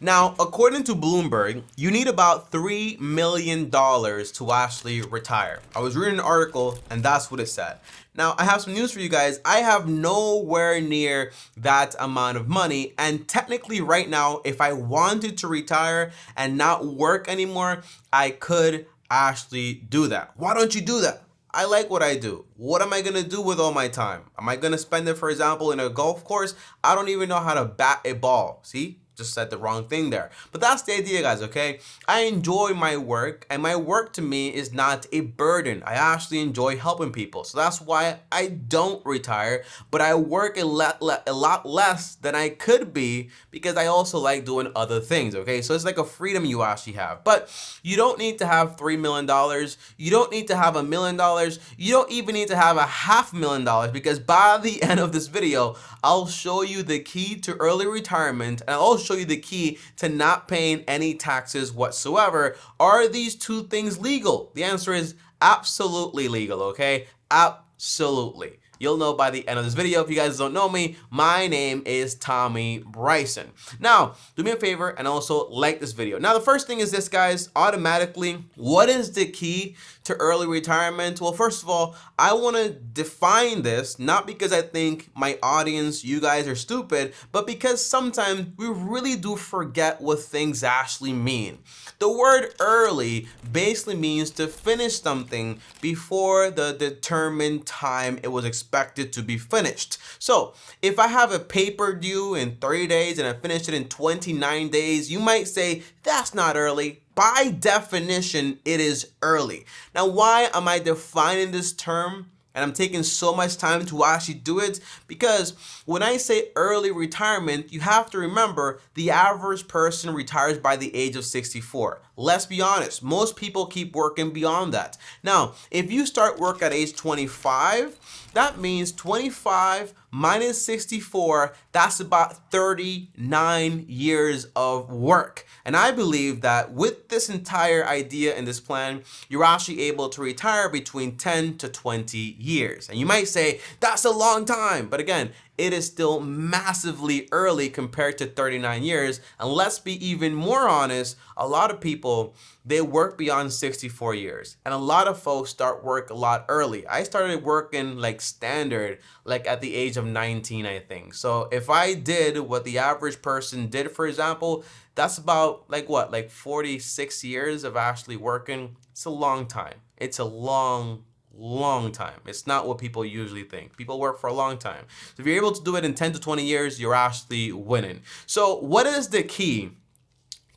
Now, according to Bloomberg, you need about $3 million to actually retire. I was reading an article and that's what it said. Now, I have some news for you guys. I have nowhere near that amount of money. And technically right now, if I wanted to retire and not work anymore, I could actually do that. Why don't you do that? I like what I do. What am I going to do with all my time? Am I going to spend it, for example, in a golf course? I don't even know how to bat a ball. See? Just said the wrong thing there. But that's the idea, guys, okay? I enjoy my work, and my work to me is not a burden. I actually enjoy helping people. So that's why I don't retire, but I work a lot less than I could be because I also like doing other things, okay? So it's like a freedom you actually have. But you don't need to have $3 million. You don't need to have $1 million. You don't even need to have $500,000 because by the end of this video, I'll show you the key to early retirement, and I'll show you the key to not paying any taxes whatsoever. Are these two things legal? The answer is absolutely legal, okay? Absolutely. You'll know by the end of this video. If you guys don't know me, my name is Tommy Bryson. Now, do me a favor and also like this video. Now, the first thing is this, guys, automatically, what is the key to early retirement? Well, first of all, I want to define this, not because I think my audience, you guys are stupid, but because sometimes we really do forget what things actually mean. The word early basically means to finish something before the determined time it was expected to be finished. So if I have a paper due in 30 days and I finish it in 29 days, you might say that's not early. By definition, it is early. Now, why am I defining this term? And I'm taking so much time to actually do it because when I say early retirement, you have to remember the average person retires by the age of 64. Let's be honest, most people keep working beyond that. Now, if you start work at age 25, that means 25 minus 64, that's about 39 years of work. And I believe that with this entire idea and this plan, you're actually able to retire between 10 to 20 years. And you might say, that's a long time. But again, it is still massively early compared to 39 years. And let's be even more honest, a lot of people, they work beyond 64 years. And a lot of folks start work a lot early. I started working like standard, like at the age of 19, I think. So if I did what the average person did, for example, that's about like 46 years of actually working. It's a long time. It's a long time. It's not what people usually think. People work for a long time. So if you're able to do it in 10 to 20 years, you're actually winning. So what is the key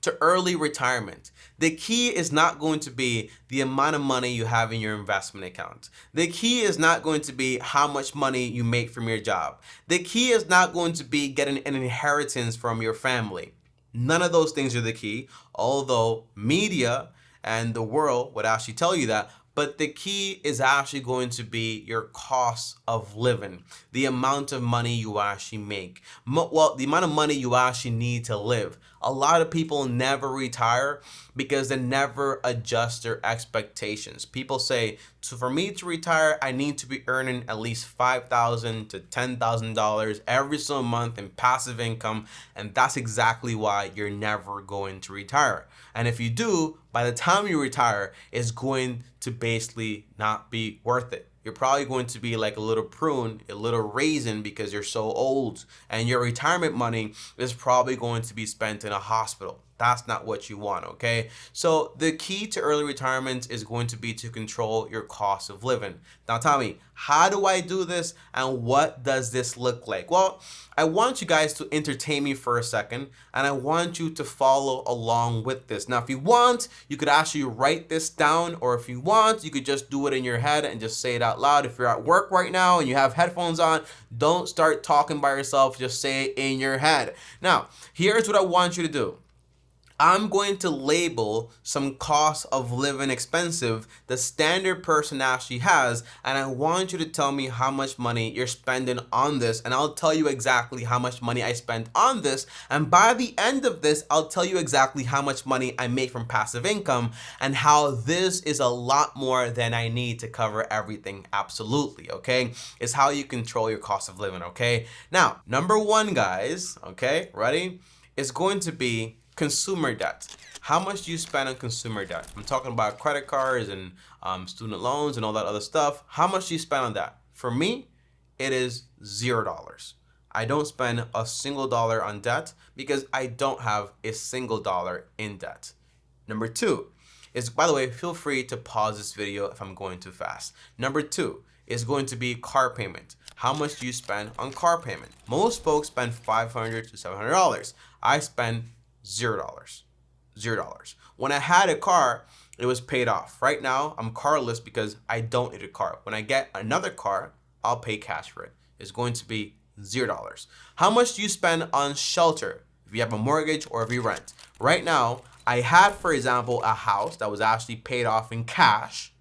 to early retirement? The key is not going to be the amount of money you have in your investment account. The key is not going to be how much money you make from your job. The key is not going to be getting an inheritance from your family. None of those things are the key, although media and the world would actually tell you that. But the key is actually going to be your cost of living, the amount of money you actually make. Well, the amount of money you actually need to live. A lot of people never retire because they never adjust their expectations. People say, so for me to retire, I need to be earning at least $5,000 to $10,000 every single month in passive income. And that's exactly why you're never going to retire. And if you do, by the time you retire, it's going to basically not be worth it. You're probably going to be like a little prune, a little raisin because you're so old, and your retirement money is probably going to be spent in a hospital. That's not what you want, okay? So the key to early retirement is going to be to control your cost of living. Now, Tommy, how do I do this and what does this look like? Well, I want you guys to entertain me for a second and I want you to follow along with this. Now, if you want, you could actually write this down, or if you want, you could just do it in your head and just say it out loud. If you're at work right now and you have headphones on, don't start talking by yourself, just say it in your head. Now, here's what I want you to do. I'm going to label some cost of living expensive the standard person actually has, and I want you to tell me how much money you're spending on this, and I'll tell you exactly how much money I spent on this, and by the end of this, I'll tell you exactly how much money I make from passive income and how this is a lot more than I need to cover everything. Absolutely, okay? It's how you control your cost of living, okay? Now, number one, guys, okay, ready? It's going to be consumer debt. How much do you spend on consumer debt? I'm talking about credit cards and student loans and all that other stuff. How much do you spend on that? For me, it is $0. I don't spend a single dollar on debt because I don't have a single dollar in debt. Number two is, by the way, feel free to pause this video if I'm going too fast. Number two is going to be car payment. How much do you spend on car payment? Most folks spend $500 to $700. I spend $0. $0. When I had a car, it was paid off. Right now, I'm carless because I don't need a car. When I get another car, I'll pay cash for it. It's going to be $0. How much do you spend on shelter if you have a mortgage or if you rent? Right now, I had, for example, a house that was actually paid off in cash.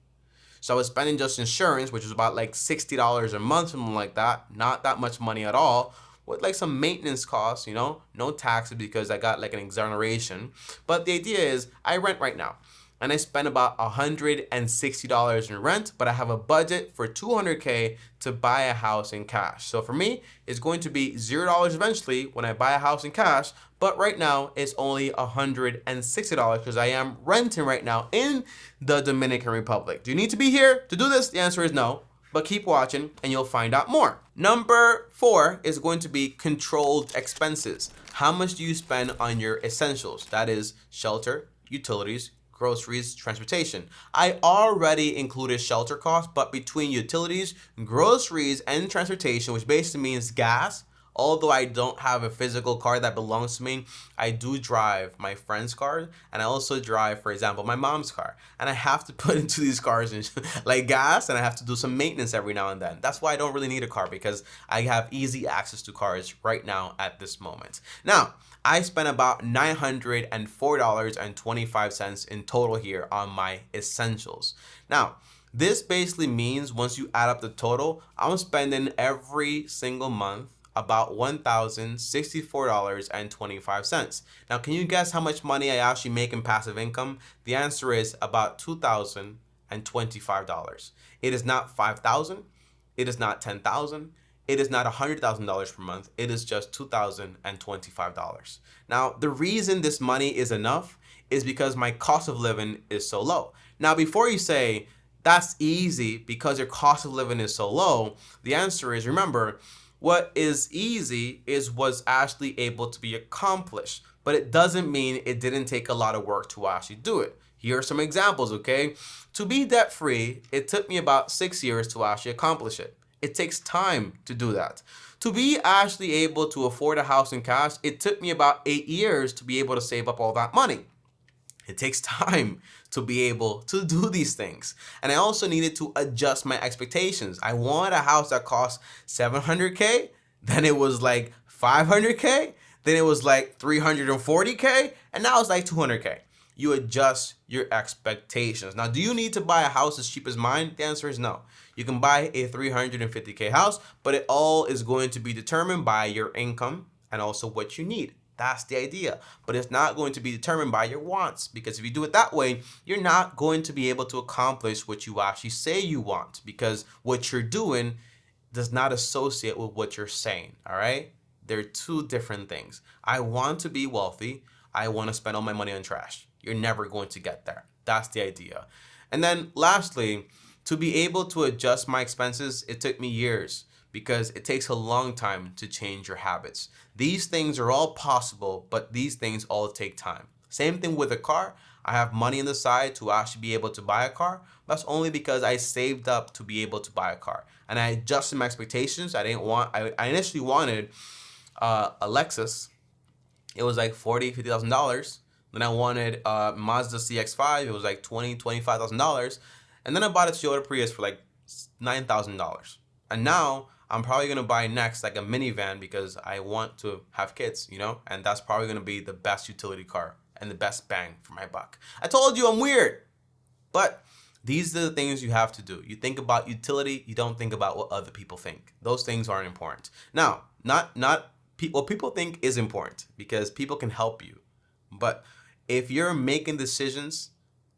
So I was spending just insurance, which was about like $60 a month, something like that. Not that much money at all. With like some maintenance costs, you know, no taxes because I got like an exoneration. But the idea is I rent right now and I spend about $160 in rent, but I have a budget for $200K to buy a house in cash. So for me, it's going to be $0 eventually when I buy a house in cash, but right now it's only $160 because I am renting right now in the Dominican Republic. Do you need to be here to do this? The answer is no, but keep watching and you'll find out more. Number 4 is going to be controlled expenses. How much do you spend on your essentials? That is shelter, utilities, groceries, transportation. I already included shelter costs, but between utilities, groceries, and transportation, which basically means gas, although I don't have a physical car that belongs to me, I do drive my friend's car, and I also drive, for example, my mom's car. And I have to put into these cars like gas, and I have to do some maintenance every now and then. That's why I don't really need a car, because I have easy access to cars right now at this moment. Now, I spent about $904.25 in total here on my essentials. Now, this basically means once you add up the total, I'm spending every single month about $1,064.25. Now, can you guess how much money I actually make in passive income? The answer is about $2,025. It is not $5,000. It is not $10,000. It is not $100,000 per month. It is just $2,025. Now, the reason this money is enough is because my cost of living is so low. Now, before you say that's easy because your cost of living is so low, the answer is, remember, what is easy is what's actually able to be accomplished, but it doesn't mean it didn't take a lot of work to actually do it. Here are some examples, okay? To be debt-free, it took me about 6 years to actually accomplish it. It takes time to do that. To be actually able to afford a house in cash, it took me about 8 years to be able to save up all that money. It takes time to be able to do these things. And I also needed to adjust my expectations. I wanted a house that cost $700K, then it was like $500K, then it was like $340K, and now it's like $200K. You adjust your expectations. Now, do you need to buy a house as cheap as mine? The answer is no. You can buy a $350K house, but it all is going to be determined by your income and also what you need. That's the idea. But it's not going to be determined by your wants, because if you do it that way, you're not going to be able to accomplish what you actually say you want, because what you're doing does not associate with what you're saying, all right? They're two different things. I want to be wealthy. I want to spend all my money on trash. You're never going to get there. That's the idea. And then lastly, to be able to adjust my expenses, it took me years, because it takes a long time to change your habits. These things are all possible, but these things all take time. Same thing with a car. I have money on the side to actually be able to buy a car. That's only because I saved up to be able to buy a car. And I adjusted my expectations. I initially wanted a Lexus. It was like $40,000, $50,000. Then I wanted a Mazda CX-5. It was like $20,000, $25,000. And then I bought a Toyota Prius for like $9,000. And now I'm probably going to buy next like a minivan, because I want to have kids, you know, and that's probably going to be the best utility car and the best bang for my buck. I told you I'm weird, but these are the things you have to do. You think about utility, you don't think about what other people think. Those things aren't important. Now, what people think is important, because people can help you. But if you're making decisions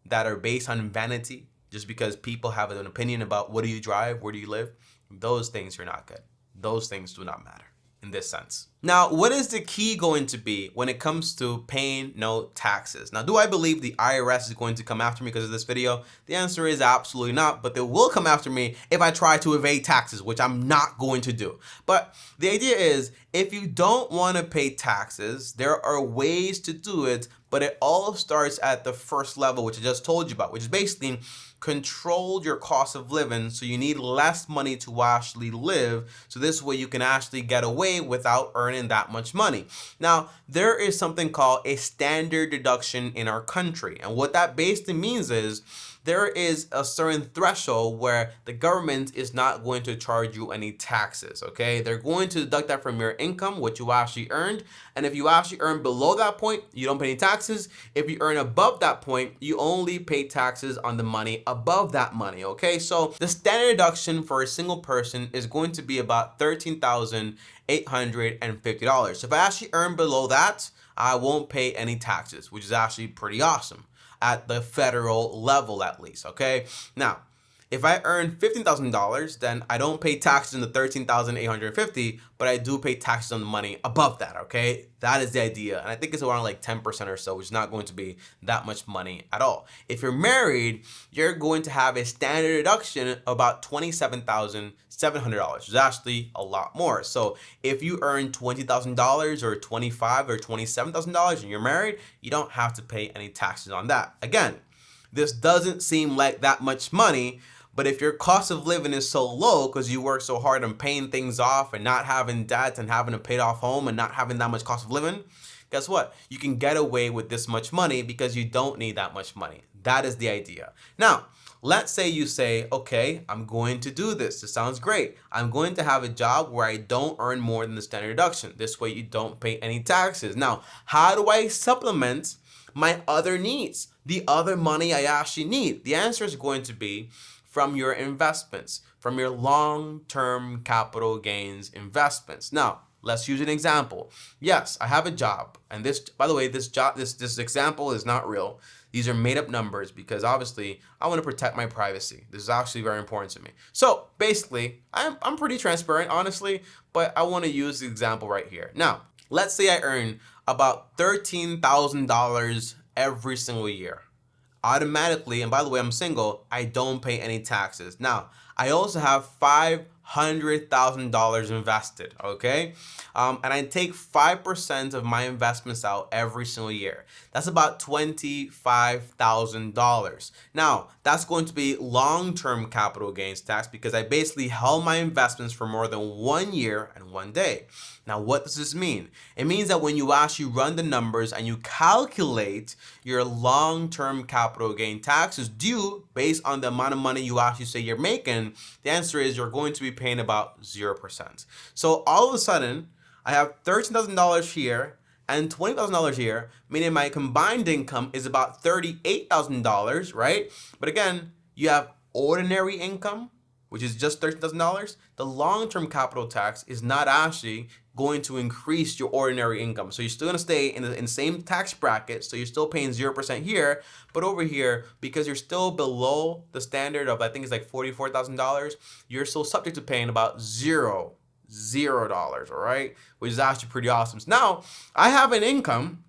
that are based on vanity, just because people have an opinion about what do you drive, where do you live, those things are not good. Those things do not matter in this sense. Now, what is the key going to be when it comes to paying no taxes? Now, do I believe the IRS is going to come after me because of this video? The answer is absolutely not, but they will come after me if I try to evade taxes, which I'm not going to do. But the idea is, if you don't want to pay taxes, there are ways to do it, but it all starts at the first level, which I just told you about, which is basically control your cost of living, so you need less money to actually live, so this way you can actually get away without earning that much money. Now, there is something called a standard deduction in our country, and what that basically means is there is a certain threshold where the government is not going to charge you any taxes, okay? They're going to deduct that from your income, what you actually earned, and if you actually earn below that point, you don't pay any taxes. If you earn above that point, you only pay taxes on the money above that money, okay? So the standard deduction for a single person is going to be about $13,850. So if I actually earn below that, I won't pay any taxes, which is actually pretty awesome at the federal level, at least, okay? Now, if I earn $15,000, then I don't pay taxes on the $13,850, but I do pay taxes on the money above that, okay? That is the idea. And I think it's around like 10% or so, which is not going to be that much money at all. If you're married, you're going to have a standard deduction of about $27,700, which is actually a lot more. So if you earn $20,000 or $25,000 or $27,000 and you're married, you don't have to pay any taxes on that. Again, this doesn't seem like that much money, but if your cost of living is so low because you work so hard on paying things off and not having debt and having a paid off home and not having that much cost of living, guess what? You can get away with this much money because you don't need that much money. That is the idea. Now, let's say you say, okay, I'm going to do this. This sounds great. I'm going to have a job where I don't earn more than the standard deduction. This way you don't pay any taxes. Now, how do I supplement my other needs, the other money I actually need? The answer is going to be from your investments, from your long-term capital gains investments. Now, let's use an example. Yes, I have a job, and this, by the way, this example is not real. These are made up numbers because obviously I want to protect my privacy. This is actually very important to me. So basically, I'm pretty transparent, honestly, but I want to use the example right here. Now, let's say I earn about $13,000 every single year. Automatically, and by the way, I'm single, I don't pay any taxes. Now, I also have $500,000 invested, okay? And I take 5% of my investments out every single year. That's about $25,000. Now, that's going to be long-term capital gains tax because I basically held my investments for more than 1 year and 1 day. Now, what does this mean? It means that when you actually run the numbers and you calculate your long-term capital gain taxes due based on the amount of money you actually say you're making, the answer is you're going to be paying about 0%. So all of a sudden, I have $13,000 here and $20,000 here, meaning my combined income is about $38,000, right? But again, you have ordinary income, which is just $13,000. The long-term capital tax is not actually going to increase your ordinary income. So you're still going to stay in the same tax bracket. So you're still paying 0% here. But over here, because you're still below the standard of, I think it's like $44,000, you're still subject to paying about $0, all right? Which is actually pretty awesome. So now I have an income,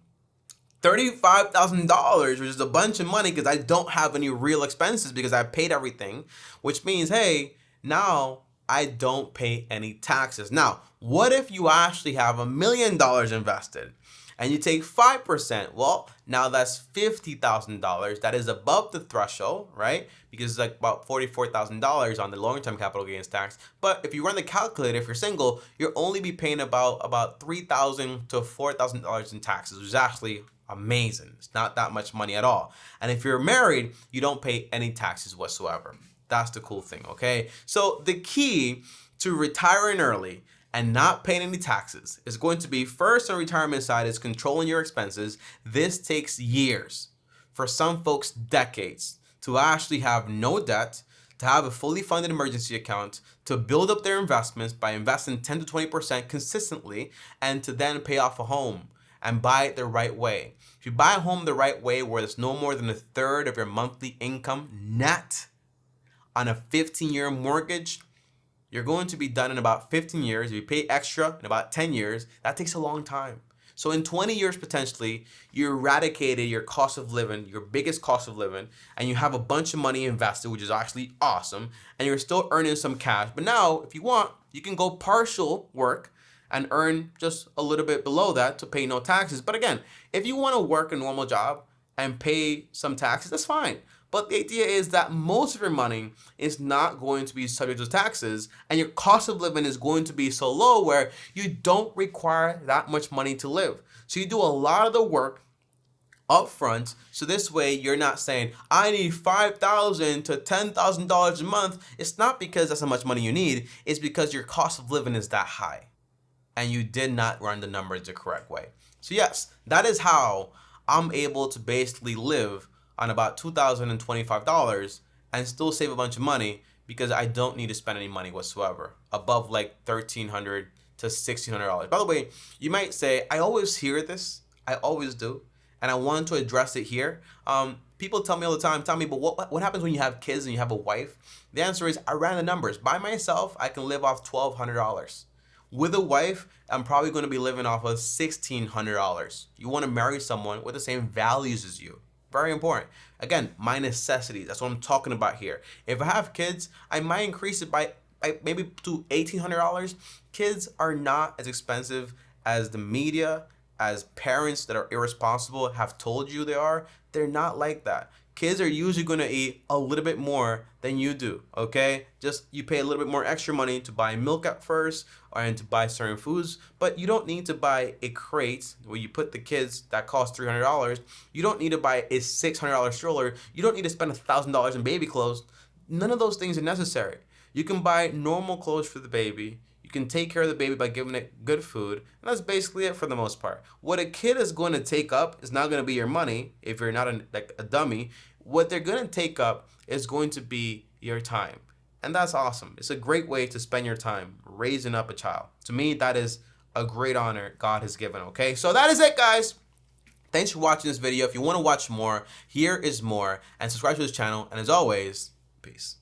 $35,000, which is a bunch of money because I don't have any real expenses because I paid everything, which means, hey, now I don't pay any taxes. Now, what if you actually have $1 million invested and you take 5%? Well, now that's $50,000. That is above the threshold, right? Because it's like about $44,000 on the long-term capital gains tax. But if you run the calculator, if you're single, you'll only be paying about $3,000 to $4,000 in taxes, which is actually amazing. It's not that much money at all. And if you're married, you don't pay any taxes whatsoever. That's the cool thing, okay? So the key to retiring early and not paying any taxes is going to be, first on retirement side, is controlling your expenses. This takes years, for some folks decades, to actually have no debt, to have a fully funded emergency account, to build up their investments by investing 10 to 20% consistently, and to then pay off a home and buy it the right way. If you buy a home the right way, where it's no more than 1/3 of your monthly income net on a 15-year mortgage, you're going to be done in about 15 years. If you pay extra in about 10 years, that takes a long time. So in 20 years, potentially, you eradicated your cost of living, your biggest cost of living, and you have a bunch of money invested, which is actually awesome, and you're still earning some cash. But now, if you want, you can go partial work and earn just a little bit below that to pay no taxes. But again, if you want to work a normal job and pay some taxes, that's fine. But the idea is that most of your money is not going to be subject to taxes, and your cost of living is going to be so low where you don't require that much money to live. So you do a lot of the work up front, so this way you're not saying, I need $5,000 to $10,000 a month. It's not because that's how much money you need, it's because your cost of living is that high, and you did not run the numbers the correct way. So yes, that is how I'm able to basically live on about $2,025 and still save a bunch of money, because I don't need to spend any money whatsoever above like $1,300 to $1,600. By the way, you might say, I always hear this, I always do, and I wanted to address it here. People tell me all the time, Tommy, but what happens when you have kids and you have a wife? The answer is, I ran the numbers. By myself, I can live off $1,200. With a wife, I'm probably going to be living off of $1,600. You want to marry someone with the same values as you. Very important. Again, my necessities. That's what I'm talking about here. If I have kids, I might increase it by maybe to $1,800. Kids are not as expensive as the media, as parents that are irresponsible have told you they are. They're not like that. Kids are usually going to eat a little bit more than you do, okay? Just you pay a little bit more extra money to buy milk at first and to buy certain foods, but you don't need to buy a crate where you put the kids that cost $300. You don't need to buy a $600 stroller. You don't need to spend $1,000 in baby clothes. None of those things are necessary. You can buy normal clothes for the baby. You can take care of the baby by giving it good food. And that's basically it for the most part. What a kid is going to take up is not going to be your money if you're not a dummy. What they're going to take up is going to be your time. And that's awesome. It's a great way to spend your time raising up a child. To me, that is a great honor God has given, okay? So that is it, guys. Thanks for watching this video. If you want to watch more, here is more. And subscribe to this channel. And as always, peace.